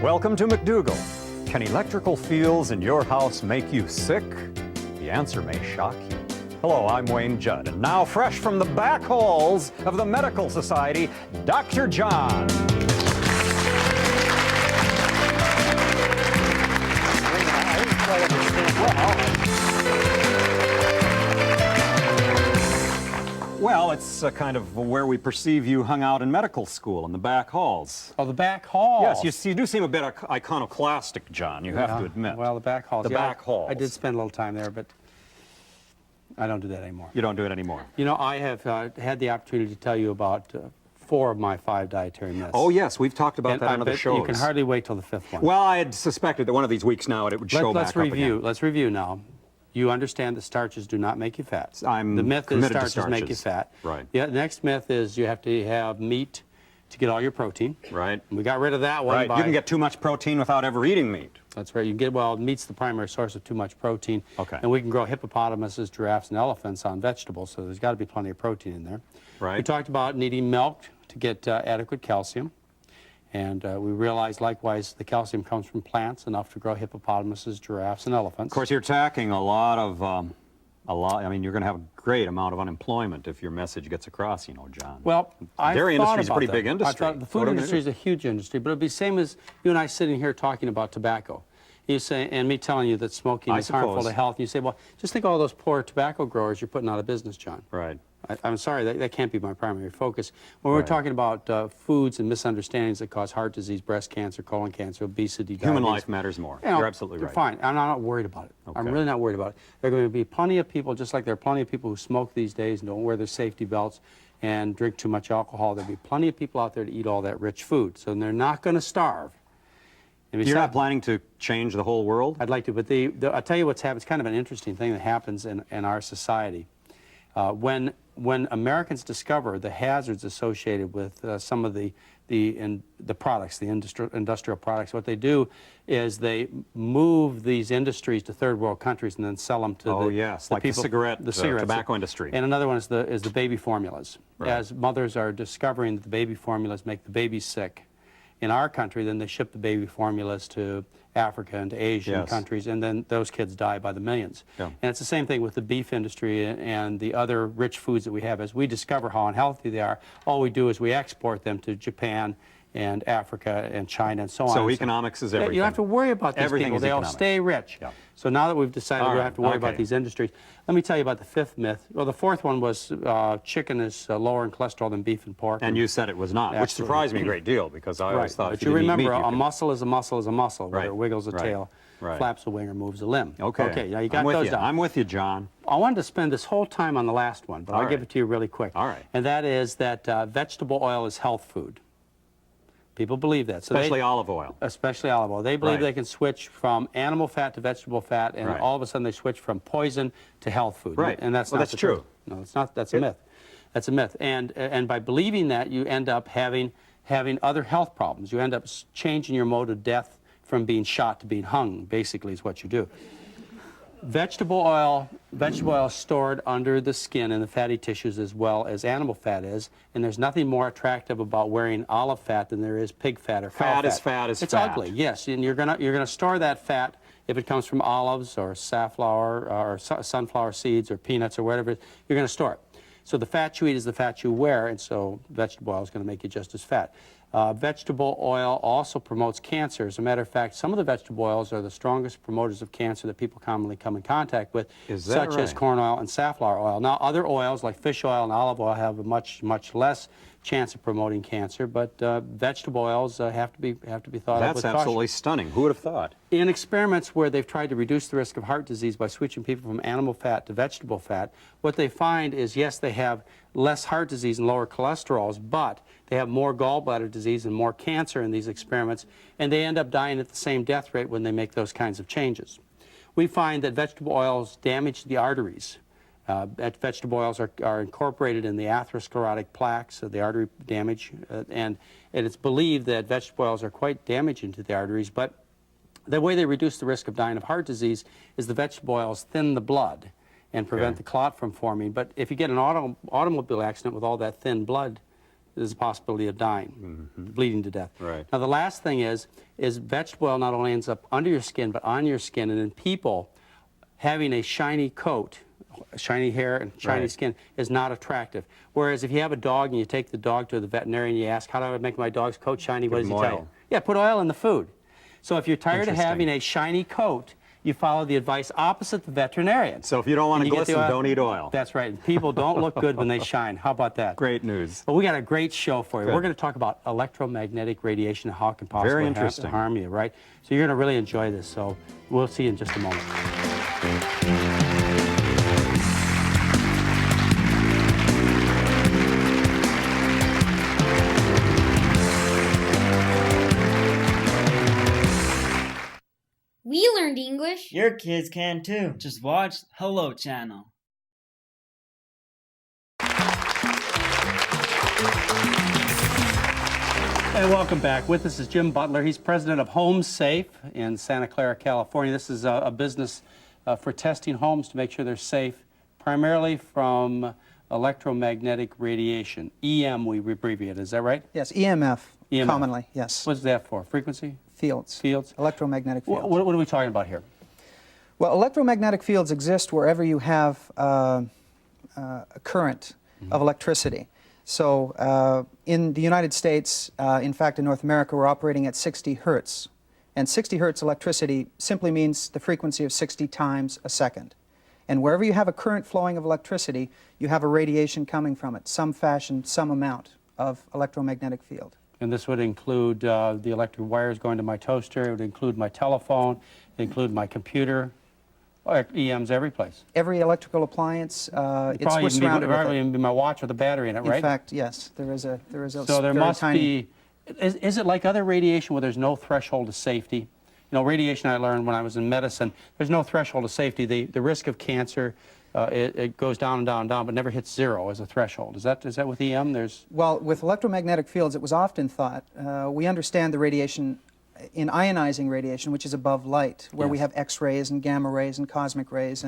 Welcome to McDougall. Can electrical fields in your house make you sick? The answer may shock you. Hello, I'm Wayne Judd, and now fresh from the back halls of the Medical Society, Dr. John. Well, it's kind of where we perceive you hung out in medical school, in the back halls. Oh, the back halls. Yes, you do seem a bit iconoclastic, John, you have to admit. Well, the back halls. The back halls. I did spend a little time there, but I don't do that anymore. You don't do it anymore? You know, I have had the opportunity to tell you about 4 of my 5 dietary myths. Oh, yes, we've talked about that on other shows. You can hardly wait till the 5th one. Well, I had suspected that one of these weeks now it would show back up again. Let's review now. You understand that starches do not make you fat. The myth is starches make you fat. Right. The next myth is you have to have meat to get all your protein. Right. We got rid of that one. Right. You can get too much protein without ever eating meat. That's right. You get, well, meat's the primary source of too much protein. Okay. And we can grow hippopotamuses, giraffes, and elephants on vegetables, so there's got to be plenty of protein in there. Right. We talked about needing milk to get adequate calcium. And we realized, likewise, the calcium comes from plants, enough to grow hippopotamuses, giraffes, and elephants. Of course, you're attacking a lot of, I mean, you're going to have a great amount of unemployment if your message gets across, you know, John. Well, I dairy thought industry is a pretty about big that. industry. I thought the food industry is a huge industry, but it'd be the same as you and I sitting here talking about tobacco. You say, and me telling you that smoking is harmful to health. You say, well, just think of all those poor tobacco growers you're putting out of business, John. Right. I'm sorry, that can't be my primary focus. When we're talking about foods and misunderstandings that cause heart disease, breast cancer, colon cancer, obesity, human life matters more. You know, you're absolutely right. Fine. I'm not worried about it. Okay. I'm really not worried about it. There are going to be plenty of people, just like there are plenty of people who smoke these days and don't wear their safety belts and drink too much alcohol. There'll be plenty of people out there to eat all that rich food. So they're not going to starve. You're not planning to change the whole world? I'd like to, but I'll tell you what's happened. It's kind of an interesting thing that happens in our society. When Americans discover the hazards associated with some of the products, the industrial products, what they do is they move these industries to third world countries and then sell them to the people, the cigarette tobacco industry. And another one is the baby formulas. Right. As mothers are discovering that the baby formulas make the babies sick in our country, then they ship the baby formulas to Africa and to Asian countries, and then those kids die by the millions. Yeah. And it's the same thing with the beef industry and the other rich foods that we have. As we discover how unhealthy they are, all we do is we export them to Japan and Africa and China and so on. So economics is everything. You don't have to worry about these people. They all stay rich. Yeah. So now that we've decided we don't have to worry about these industries, let me tell you about the 5th myth. Well, the 4th one was chicken is lower in cholesterol than beef and pork. And you said it was not, which surprised me a great deal because I always thought but if you didn't eat meat, remember, a muscle is a muscle is a muscle, whether it wiggles a tail, flaps a wing, or moves a limb. Okay. Okay, now you got those down. I'm with you, John. I wanted to spend this whole time on the last one, but I'll give it to you really quick. All right. And that is that vegetable oil is health food. People believe that. So especially olive oil. Especially olive oil. They believe they can switch from animal fat to vegetable fat, and all of a sudden they switch from poison to health food. Right. And that's not true. Truth. No, it's not. That's a myth. That's a myth. And by believing that, you end up having other health problems. You end up changing your mode of death from being shot to being hung, basically, is what you do. Vegetable oil is stored under the skin and the fatty tissues as well as animal fat is, and there's nothing more attractive about wearing olive fat than there is pig fat or cow fat. Fat is fat is fat. It's ugly, yes, and you're gonna store that fat if it comes from olives or safflower or sunflower seeds or peanuts or whatever. You're gonna store it. So the fat you eat is the fat you wear, and so vegetable oil is going to make you just as fat. Vegetable oil also promotes cancer. As a matter of fact, some of the vegetable oils are the strongest promoters of cancer that people commonly come in contact with, such as corn oil and safflower oil. Now, other oils like fish oil and olive oil have a much less chance of promoting cancer, but vegetable oils have to be thought of with caution. That's absolutely stunning. Who would have thought? In experiments where they've tried to reduce the risk of heart disease by switching people from animal fat to vegetable fat, what they find is, yes, they have less heart disease and lower cholesterols, but they have more gallbladder disease and more cancer in these experiments, and they end up dying at the same death rate when they make those kinds of changes. We find that vegetable oils damage the arteries. Vegetable oils are incorporated in the atherosclerotic plaques, the artery damage, and it's believed that vegetable oils are quite damaging to the arteries, but the way they reduce the risk of dying of heart disease is the vegetable oils thin the blood and prevent the clot from forming. But if you get an automobile accident with all that thin blood there's a possibility of dying, bleeding to death. Right. Now, the last thing is vegetable oil not only ends up under your skin, but on your skin. And in people, having a shiny coat, shiny hair and shiny skin is not attractive. Whereas if you have a dog and you take the dog to the veterinarian and you ask, how do I make my dog's coat shiny? What does he tell you? Yeah, put oil in the food. So if you're tired of having a shiny coat, you follow the advice opposite the veterinarian. So if you don't want to glisten, don't eat oil. That's right. People don't look good when they shine. How about that? Great news. Well, we got a great show for you. Good. We're going to talk about electromagnetic radiation and how it can possibly harm you, right? So you're going to really enjoy this. So we'll see you in just a moment. We learned English. Your kids can too. Just watch Hello Channel. And welcome back. With us is Jim Butler. He's president of Home Safe in Santa Clara, California. This is a business for testing homes to make sure they're safe, primarily from electromagnetic radiation. EM, we abbreviate. Is that right? Yes, EMF, EMF. commonly, yes. What's that for? Frequency? Fields. Fields? Electromagnetic fields. What are we talking about here? Well, electromagnetic fields exist wherever you have a current of electricity. So in the United States, in fact in North America, we're operating at 60 hertz. And 60 hertz electricity simply means the frequency of 60 times a second. And wherever you have a current flowing of electricity, you have a radiation coming from it, some fashion, some amount of electromagnetic field. And this would include the electric wires going to my toaster. It would include my telephone. It would include my computer. EM's every place. Every electrical appliance, it's Probably surrounded with it. even be my watch with a battery in it, right? In fact, yes, there is a So there very must tiny. be. Is it like other radiation where there's no threshold of safety? You know, radiation I learned when I was in medicine. There's no threshold of safety. The risk of cancer. It goes down and down and down, but never hits zero as a threshold. Is that with EM? Well, with electromagnetic fields, it was often thought, we understand the radiation in ionizing radiation, which is above light, where we have X-rays and gamma rays and cosmic rays,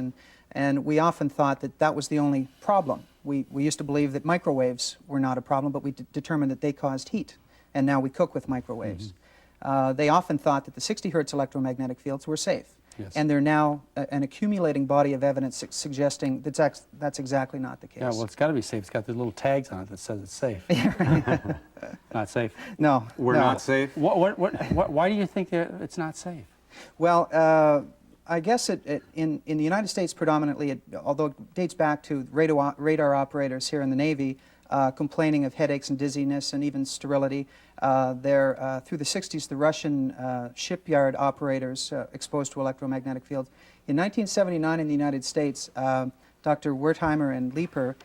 and we often thought that that was the only problem. We used to believe that microwaves were not a problem, but we determined that they caused heat, and now we cook with microwaves. They often thought that the 60 hertz electromagnetic fields were safe. Yes. And they're now an accumulating body of evidence suggesting that's exactly not the case. Yeah, well, it's got to be safe. It's got the little tags on it that says it's safe. Not safe. No. We're not safe? Why do you think it's not safe? Well, I guess in the United States predominantly, although it dates back to radar operators here in the Navy, complaining of headaches and dizziness and even sterility. Through the 60s, the Russian shipyard operators exposed to electromagnetic fields. In 1979 in the United States, Dr. Wertheimer and Leeper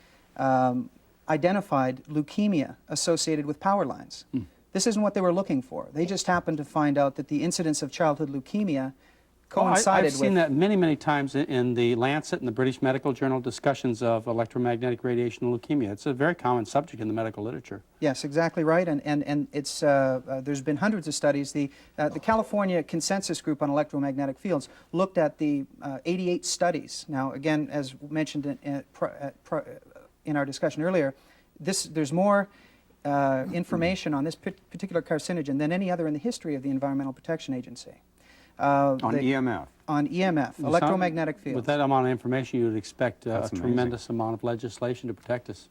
identified leukemia associated with power lines. This isn't what they were looking for. They just happened to find out that the incidence of childhood leukemia coincided I've seen that many, many times in the Lancet and the British Medical Journal discussions of electromagnetic radiation and leukemia. It's a very common subject in the medical literature. Yes, exactly right, and it's, there's been hundreds of studies. The California Consensus Group on Electromagnetic Fields looked at the 88 studies. Now, again, as mentioned in our discussion earlier, there's more information on this particular carcinogen than any other in the history of the Environmental Protection Agency. On EMF? On EMF, electromagnetic fields. With that amount of information, you would expect a amazing. tremendous amount of legislation to protect us.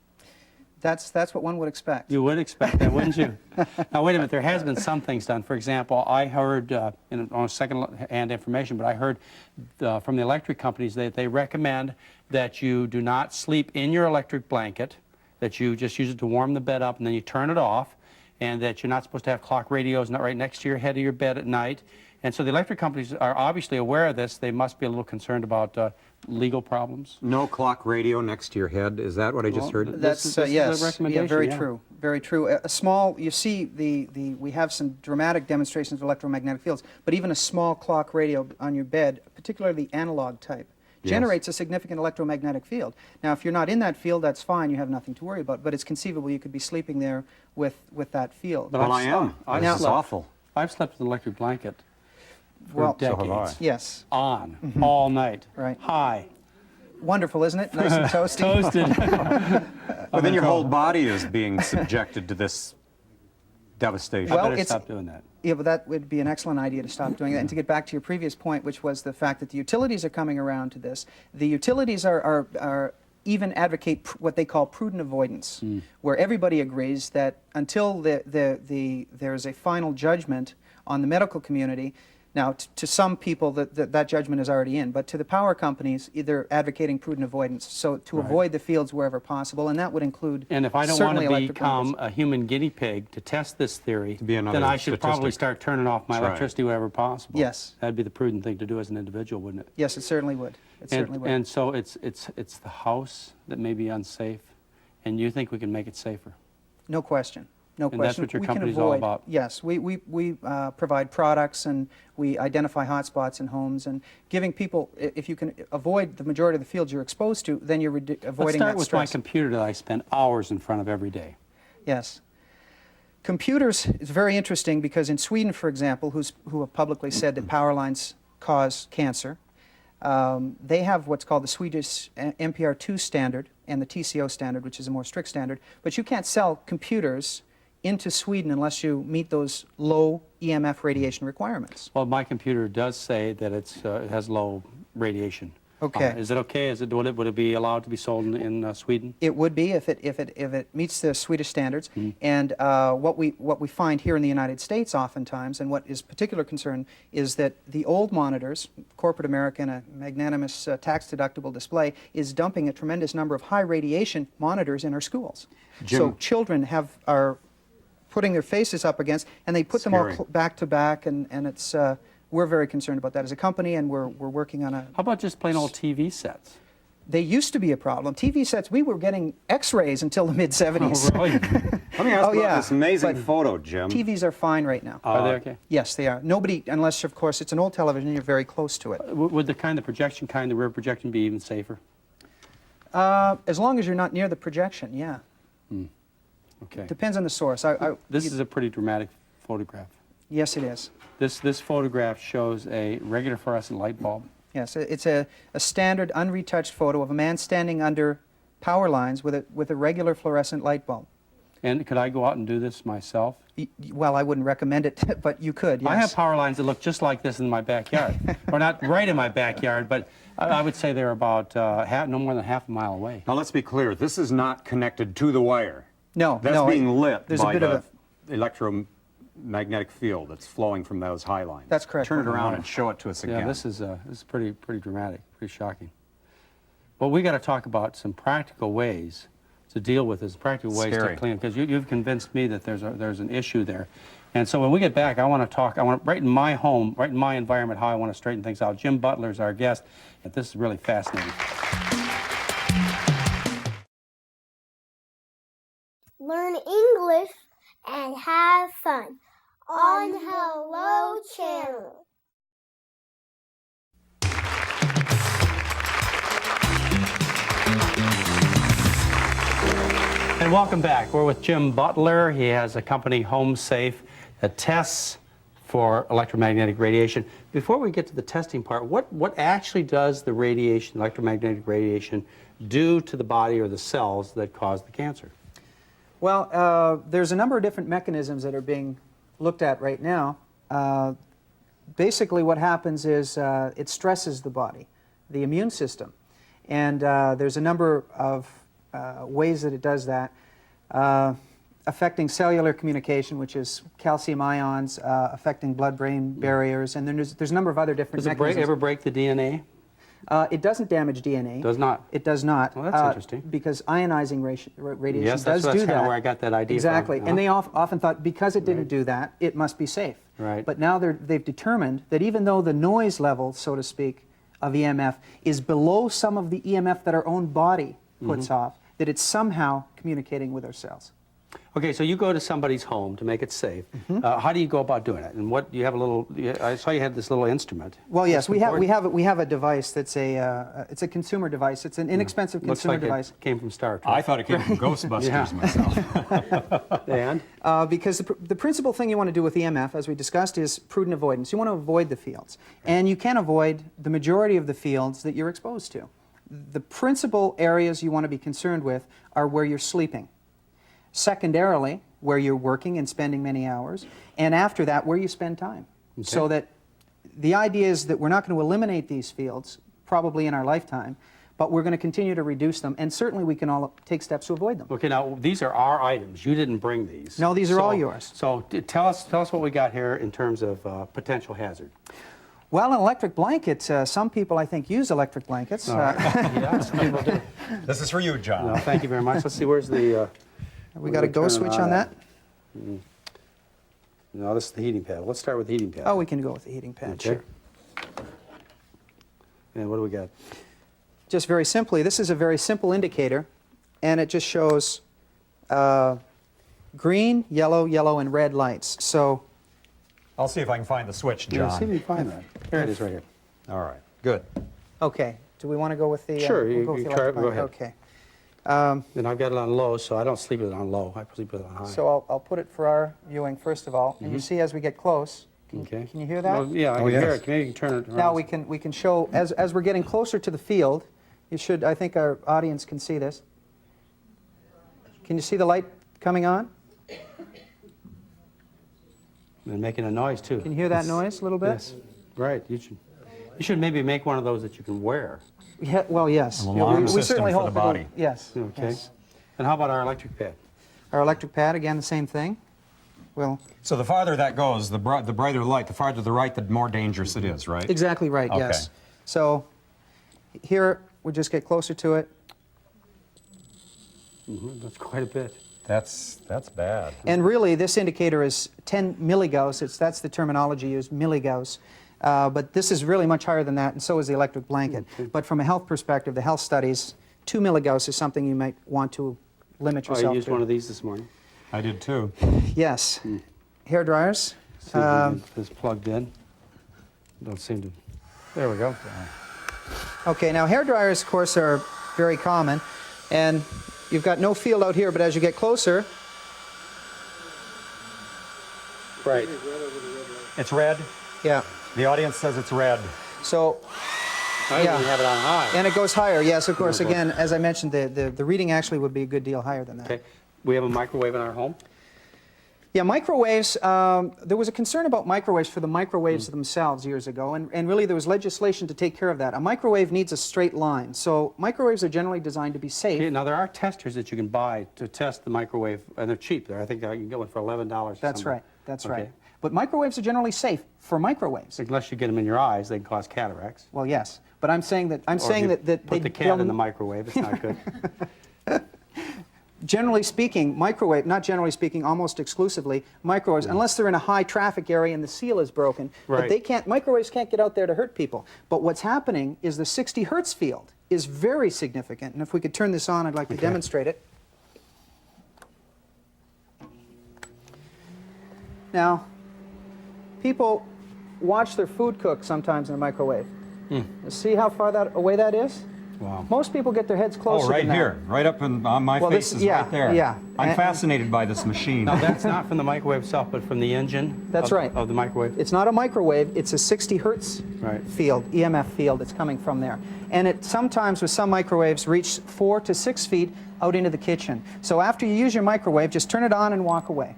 That's what one would expect. You would expect that, wouldn't you? Now, wait a minute. There has been some things done. For example, I heard, on second-hand information, but I heard from the electric companies that they recommend that you do not sleep in your electric blanket, that you just use it to warm the bed up, and then you turn it off, and that you're not supposed to have clock radios not right next to your head of your bed at night. And so the electric companies are obviously aware of this. They must be a little concerned about legal problems. No clock radio next to your head. Is that what I just heard? That's yes, a recommendation, yeah, very true, very true. A small, you see, we have some dramatic demonstrations of electromagnetic fields, but even a small clock radio on your bed, particularly analog type, generates a significant electromagnetic field. Now, if you're not in that field, that's fine. You have nothing to worry about. But it's conceivable you could be sleeping there with that field. Well, I am. This is awful. I've slept with an electric blanket for Well, decades. so have I. Yes. On, all night. Right. High. Wonderful, isn't it? Nice and toasty. Toasted. But then your whole body is being subjected to this devastation. I Well, better stop doing that. Yeah, but that would be an excellent idea to stop doing that. And to get back to your previous point, which was the fact that the utilities are coming around to this. The utilities are even advocate what they call prudent avoidance, where everybody agrees that until there is a final judgment on the medical community. Now, to some people, that judgment is already in, but to the power companies, they're advocating prudent avoidance, so to avoid the fields wherever possible, and that would include And if I don't want certainly to electric become motors. a human guinea pig to test this theory, be another then I should probably statistic. start turning off my That's right. electricity wherever possible. Yes. That'd be the prudent thing to do as an individual, wouldn't it? Yes, it certainly would. It certainly would. And so it's the house that may be unsafe, and you think we can make it safer? No question. No And question. that's what your We can company's all avoid- about. Yes, we provide products and we identify hotspots in homes and giving people, if you can avoid the majority of the fields you're exposed to, then you're Let's avoiding start that with stress. my computer that I spend hours in front of every day. Yes. Computers is very interesting because in Sweden, for example, who have publicly said that power lines cause cancer, they have what's called the Swedish MPR2 standard and the TCO standard, which is a more strict standard, but you can't sell computers into Sweden unless you meet those low EMF radiation requirements. Well, my computer does say that it has low radiation. Okay. Is it okay? Would it be allowed to be sold in Sweden? It would be if it meets the Swedish standards. And what we find here in the United States oftentimes, and what is particular concern, is that the old monitors, corporate America and a magnanimous tax-deductible display, is dumping a tremendous number of high radiation monitors in our schools. Jim. So children are putting their faces up against, and they put them all Scary. back to back, and it's we're very concerned about that as a company, and we're working on a. How about just plain old TV sets? They used to be a problem. TV sets, we were getting X-rays until the mid-'70s. Oh, really? Let me ask Oh, about yeah, this amazing but photo, Jim. TVs are fine right now. Are they okay? Yes, they are. Nobody, unless, of course, it's an old television, you're very close to it. Would the rear projection be even safer? As long as you're not near the projection, yeah. Okay. Depends on the source. This is a pretty dramatic photograph. Yes, it is. This photograph shows a regular fluorescent light bulb. Yes, it's a standard, unretouched photo of a man standing under power lines with a regular fluorescent light bulb. And could I go out and do this myself? Well, I wouldn't recommend it, but you could, yes. I have power lines that look just like this in my backyard. Or not right in my backyard, but I would say they're about no more than half a mile away. Now let's be clear, this is not connected to the wire. No, That's no. being lit there's by a bit of the electromagnetic field that's flowing from those high lines. That's correct. Turn it around and show it to us again. Yeah, this is pretty dramatic, pretty shocking. Well, we got to talk about some practical ways to deal with this, practical ways Scary. to clean it, because you've convinced me that there's an issue there. And so when we get back, I want to right in my home, right in my environment, how I want to straighten things out. Jim Butler is our guest, and this is really fascinating. Learn English and have fun on Hello Channel. And welcome back. We're with Jim Butler. He has a company, Home Safe, that tests for electromagnetic radiation. Before we get to the testing part, what actually does the radiation, electromagnetic radiation, do to the body or the cells that cause the cancer? Well, there's a number of different mechanisms that are being looked at right now. Basically what happens is it stresses the body, the immune system. And there's a number of ways that it does that, affecting cellular communication, which is calcium ions, affecting blood-brain barriers, and then there's a number of other different Does it mechanisms. ever break the DNA? It doesn't damage DNA. Does not? It does not. Well, that's interesting. Because ionizing radiation Yes, does that's do kinda that. where I got that idea exactly. from. And they often thought because it didn't do that, it must be safe. Right. But now they've determined that even though the noise level, so to speak, of EMF is below some of the EMF that our own body puts off, that it's somehow communicating with our cells. Okay, so you go to somebody's home to make it safe. How do you go about doing it? And what do you have a little? I saw you had this little instrument. Well, yes, we important? have a device that's it's a consumer device. It's an inexpensive Looks consumer like device. It came from Star Trek. I thought it came from Ghostbusters myself. And Because the principal thing you want to do with EMF, as we discussed, is prudent avoidance. You want to avoid the fields. And you can avoid the majority of the fields that you're exposed to. the principal areas you want to be concerned with are where you're sleeping. Secondarily, where you're working and spending many hours. And after that, where you spend time. Okay. So that the idea is that we're not going to eliminate these fields, probably in our lifetime, but we're going to continue to reduce them, and certainly we can all take steps to avoid them. Okay, now these are our items. You didn't bring these. No, these are all yours. So tell us what we got here in terms of potential hazard. Well, an electric blanket, some people I think use electric blankets. Yeah, some people do. This is for you, John. No, thank you very much. Let's see, where's the... We got a go switch on that? No, this is the heating pad. Let's start with the heating pad. Oh, we can go with the heating pad, Okay. sure. And what do we got? Just very simply, this is a very simple indicator, and it just shows green, yellow, and red lights. So, I'll see if I can find the switch, John. Yeah, see if we can find that. There it is right here. All right, good. okay, do we want to go with the... Sure, you go with the try it, electric go blanket? ahead. Okay. And I've got it on low, so I don't sleep with it on low. I sleep with it on high. So I'll put it for our viewing first of all, and you see as we get close, Okay. can you hear that? Well, yeah, I Oh, can hear yes. it. Maybe you can turn it around. Now we can show, as we're getting closer to the field, you should, I think our audience can see this. Can you see the light coming on? And making a noise, too. Can you hear that noise a little bit? Yes. Right. You should maybe make one of those that you can wear. Yeah, well, yes. An Yeah, alarm we system certainly for hope the it'll- body. Yes. Okay. yes. And how about our electric pad? Our electric pad, again, the same thing. Well, So the farther that goes, the brighter the light, the farther to the right, the more dangerous it is, right? exactly right, Okay. yes. So here, we'll just get closer to it. That's quite a bit. That's bad. And really, this indicator is 10 milligauss. That's the terminology used, milligauss. But this is really much higher than that, and so is the electric blanket. But from a health perspective, the health studies, 2 milligauss is something you might want to limit Oh, yourself I used to. one of these this morning. I did too. Yes. Hair dryers. See if we can get this plugged in. Don't seem to... There we go. Okay, now hair dryers, of course, are very common, and you've got no field out here, but as you get closer, Right. It's red. yeah. The audience says it's red. So, I Yeah. even have it on high. and it goes higher. Yes, of course. Oh, boy. Again, as I mentioned, the reading actually would be a good deal higher than that. Okay. We have a microwave in our home. Yeah, microwaves, there was a concern about microwaves for the microwaves themselves years ago, and really there was legislation to take care of that. A microwave needs a straight line, so microwaves are generally designed to be safe. Okay, now, there are testers that you can buy to test the microwave, and they're cheap. I think you can get one for $11 or That's something. right, that's Okay. right. But microwaves are generally safe for microwaves. Unless you get them in your eyes, they can cause cataracts. Well, yes, but I'm saying that Or if you put the cat in the they'll- microwave, it's not good. Generally speaking, microwave, not generally speaking, almost exclusively, microwaves, unless they're in a high traffic area and the seal is broken, but Right. they can't, microwaves can't get out there to hurt people. But what's happening is the 60 hertz field is very significant, and if we could turn this on, I'd like to demonstrate it. Now, people watch their food cook sometimes in a microwave. See how far away that is? Wow. Most people get their heads closer Oh, right than that. here, right up on my Well, face this- is yeah, right there. yeah. I'm And- fascinated by this machine. Now, that's not from the microwave itself, but from the engine That's of, right. of the microwave? It's not a microwave, it's a 60 hertz Right. field, EMF field that's coming from there. And it sometimes, with some microwaves, reach 4 to 6 feet out into the kitchen. So after you use your microwave, just turn it on and walk away.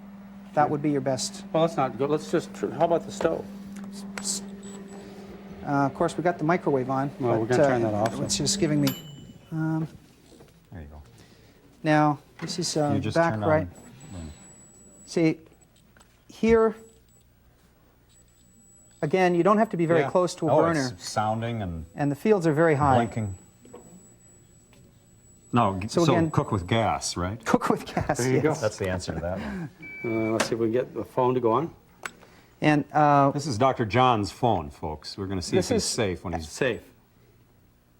That would be your best. Well, let's not go. Let's just, how about the stove? Of course, we got the microwave on. Well, we're but, gonna turn that off, so. It's just giving me... There you go. Now, this is You just back turn right. on. See, here, again, you don't have to be very Yeah. close to a Oh, burner, it's sounding and and the fields are very high. blinking. No, So so again- cook with gas, right? Cook with gas. There you go. yes. That's the answer to that one. Let's see if we can get the phone to go on. And This is Dr. John's phone, folks. We're going to see if This he's is- safe when he's... Safe.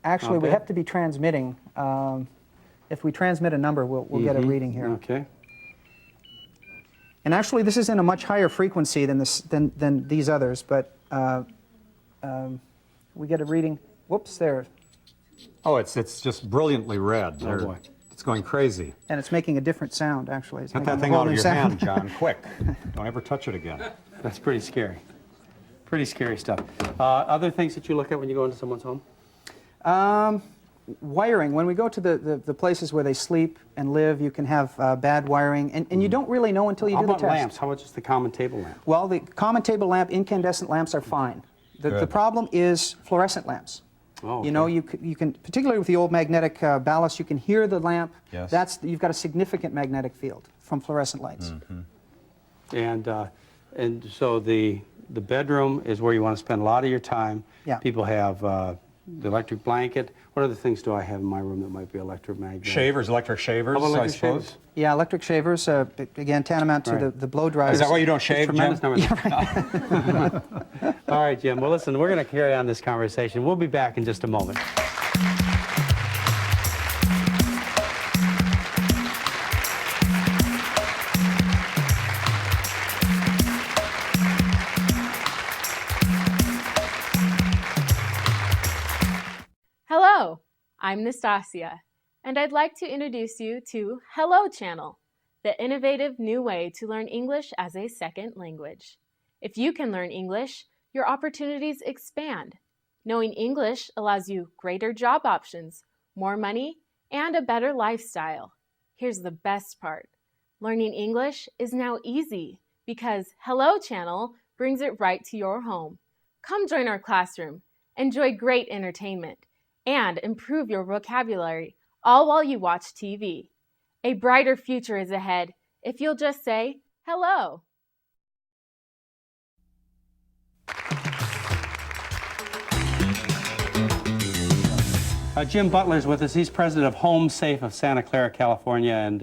actually, we Okay. have to be transmitting. If we transmit a number, we'll get a reading here. Okay. And actually, this is in a much higher frequency than these others, but we get a reading. Whoops, there. Oh, it's just brilliantly red. Oh, boy. It's going crazy. And it's making a different sound, actually. It's Get making that a thing whole out of new your sound. hand, John, quick. Don't ever touch it again. That's pretty scary. Pretty scary stuff. Other things that you look at when you go into someone's home? wiring, when we go to the places where they sleep and live, you can have bad wiring, and you don't really know until you How do the about test. lamps? How about just the common table lamp? Well, the common table lamp, incandescent lamps are fine. The problem is fluorescent lamps. Oh, You know, okay. you can, particularly with the old magnetic ballast, you can hear the lamp. Yes. You've got a significant magnetic field from fluorescent lights. And so the bedroom is where you want to spend a lot of your time. Yeah. People have the electric blanket. What other things do I have in my room that might be electromagnetic? Shavers, electric shavers, How about I electric suppose. shavers? Yeah, electric shavers, again, tantamount to Right. the blow dryers. Is that why you don't shave, Jim? Tremendous number. All right, Jim. Well, listen, we're going to carry on this conversation. We'll be back in just a moment. Hello, I'm Nastasia, and I'd like to introduce you to Hello Channel, the innovative new way to learn English as a second language. If you can learn English, your opportunities expand. Knowing English allows you greater job options, more money, and a better lifestyle. Here's the best part. Learning English is now easy because Hello Channel brings it right to your home. Come join our classroom, enjoy great entertainment, and improve your vocabulary, all while you watch TV. A brighter future is ahead if you'll just say hello. Jim Butler's with us. He's president of Home Safe of Santa Clara, California, and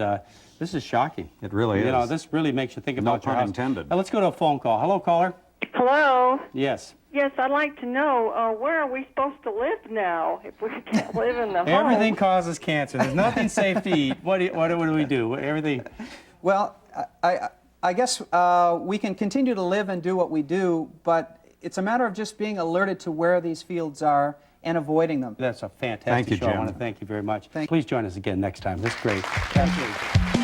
this is shocking. It really is. You know, this really makes you think No about your pun house. intended. Let's go to a phone call. Hello, caller. Hello. Yes. Yes, I'd like to know where are we supposed to live now if we can't live in the home? Everything causes cancer. There's nothing safe to eat. What do we do? Everything. Well, I guess we can continue to live and do what we do, but it's a matter of just being alerted to where these fields are and avoiding them. That's a fantastic Thank you, show. I Jim. want to thank you very much. Thank you. Please join us again next time. That's great. Thank you.